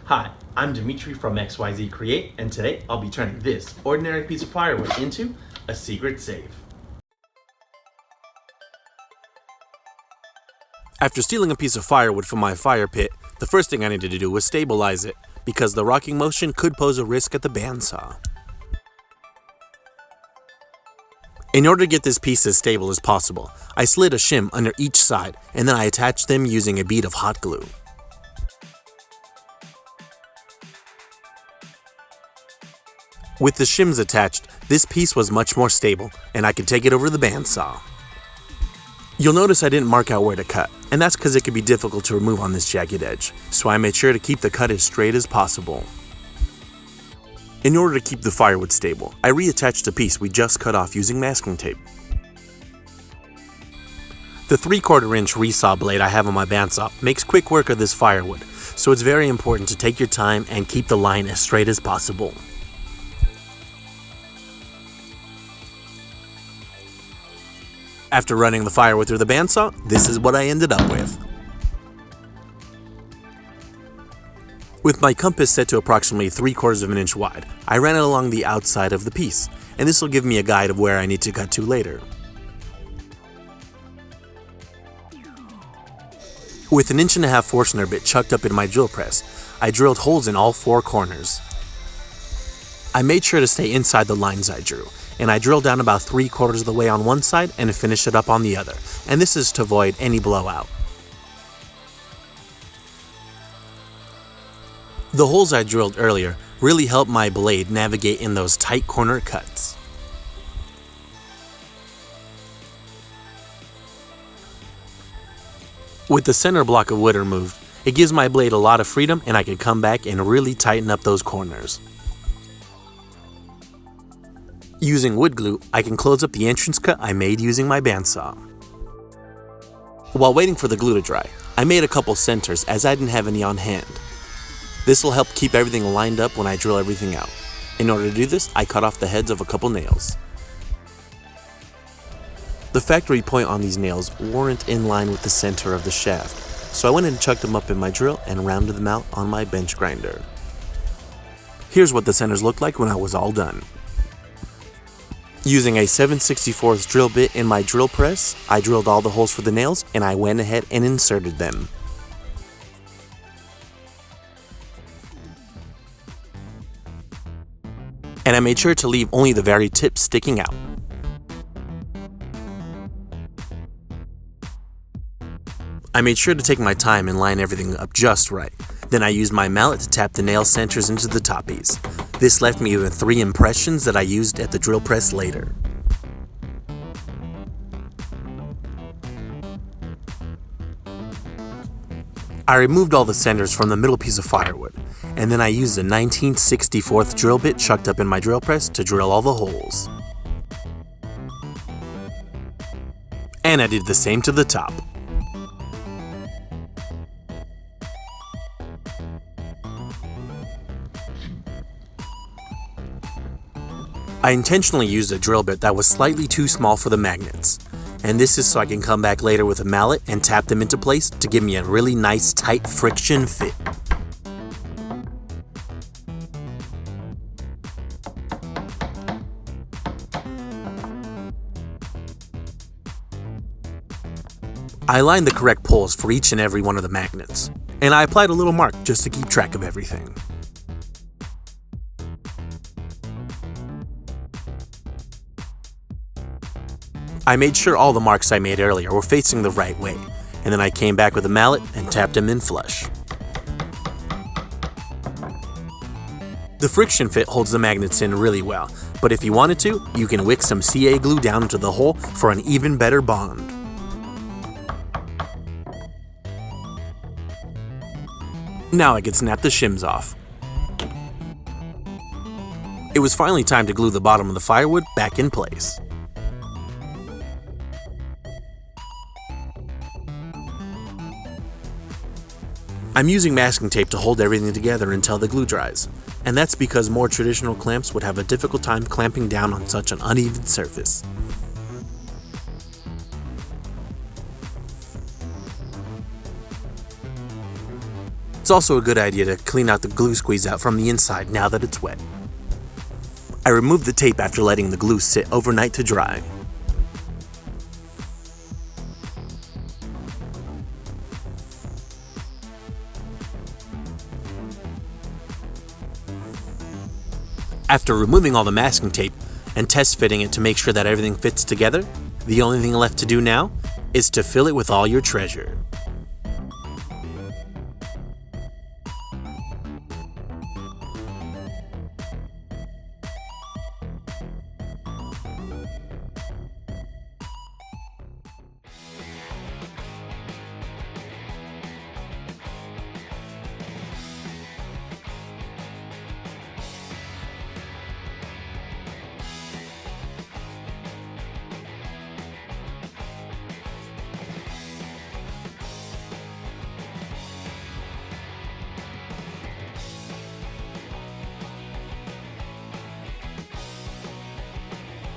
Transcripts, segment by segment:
Hi, I'm Dimitri from XYZ Create, and today I'll be turning this ordinary piece of firewood into a secret safe. After stealing a piece of firewood from my fire pit, the first thing I needed to do was stabilize it, because the rocking motion could pose a risk at the bandsaw. In order to get this piece as stable as possible, I slid a shim under each side, and then I attached them using a bead of hot glue. With the shims attached, this piece was much more stable, and I could take it over the bandsaw. You'll notice I didn't mark out where to cut, and that's because it could be difficult to remove on this jagged edge, so I made sure to keep the cut as straight as possible. In order to keep the firewood stable, I reattached the piece we just cut off using masking tape. The 3/4 inch resaw blade I have on my bandsaw makes quick work of this firewood, so it's very important to take your time and keep the line as straight as possible. After running the firewood through the bandsaw, this is what I ended up with. With my compass set to approximately 3/4 of an inch wide, I ran it along the outside of the piece, and this will give me a guide of where I need to cut to later. With an 1.5 inch Forstner bit chucked up in my drill press, I drilled holes in all 4 corners. I made sure to stay inside the lines I drew, and I drilled down about 3/4 of the way on one side and finished it up on the other, and this is to avoid any blowout. The holes I drilled earlier really helped my blade navigate in those tight corner cuts. With the center block of wood removed, it gives my blade a lot of freedom, and I can come back and really tighten up those corners. Using wood glue, I can close up the entrance cut I made using my bandsaw. While waiting for the glue to dry, I made a couple centers as I didn't have any on hand. This will help keep everything lined up when I drill everything out. In order to do this, I cut off the heads of a couple nails. The factory point on these nails weren't in line with the center of the shaft, so I went and chucked them up in my drill and rounded them out on my bench grinder. Here's what the centers looked like when I was all done. Using a 7/64 drill bit in my drill press, I drilled all the holes for the nails, and I went ahead and inserted them. And I made sure to leave only the very tips sticking out. I made sure to take my time and line everything up just right. Then I used my mallet to tap the nail centers into the toppies. This left me with 3 impressions that I used at the drill press later. I removed all the centers from the middle piece of firewood, and then I used a 19/64 drill bit chucked up in my drill press to drill all the holes. And I did the same to the top. I intentionally used a drill bit that was slightly too small for the magnets, and this is so I can come back later with a mallet and tap them into place to give me a really nice tight friction fit. I aligned the correct poles for each and every one of the magnets, and I applied a little mark just to keep track of everything. I made sure all the marks I made earlier were facing the right way, and then I came back with a mallet and tapped them in flush. The friction fit holds the magnets in really well, but if you wanted to, you can wick some CA glue down into the hole for an even better bond. Now I could snap the shims off. It was finally time to glue the bottom of the firewood back in place. I'm using masking tape to hold everything together until the glue dries, and that's because more traditional clamps would have a difficult time clamping down on such an uneven surface. It's also a good idea to clean out the glue squeeze out from the inside now that it's wet. I removed the tape after letting the glue sit overnight to dry. After removing all the masking tape and test fitting it to make sure that everything fits together, the only thing left to do now is to fill it with all your treasure.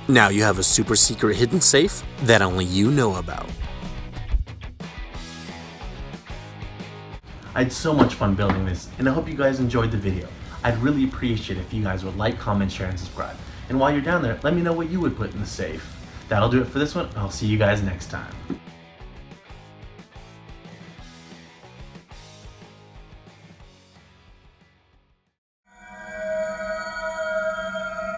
Now you have a super secret hidden safe that only you know about. I had so much fun building this, and I hope you guys enjoyed the video. I'd really appreciate it if you guys would like, comment, share, and subscribe. And while you're down there, let me know what you would put in the safe. That'll do it for this one. I'll see you guys next time.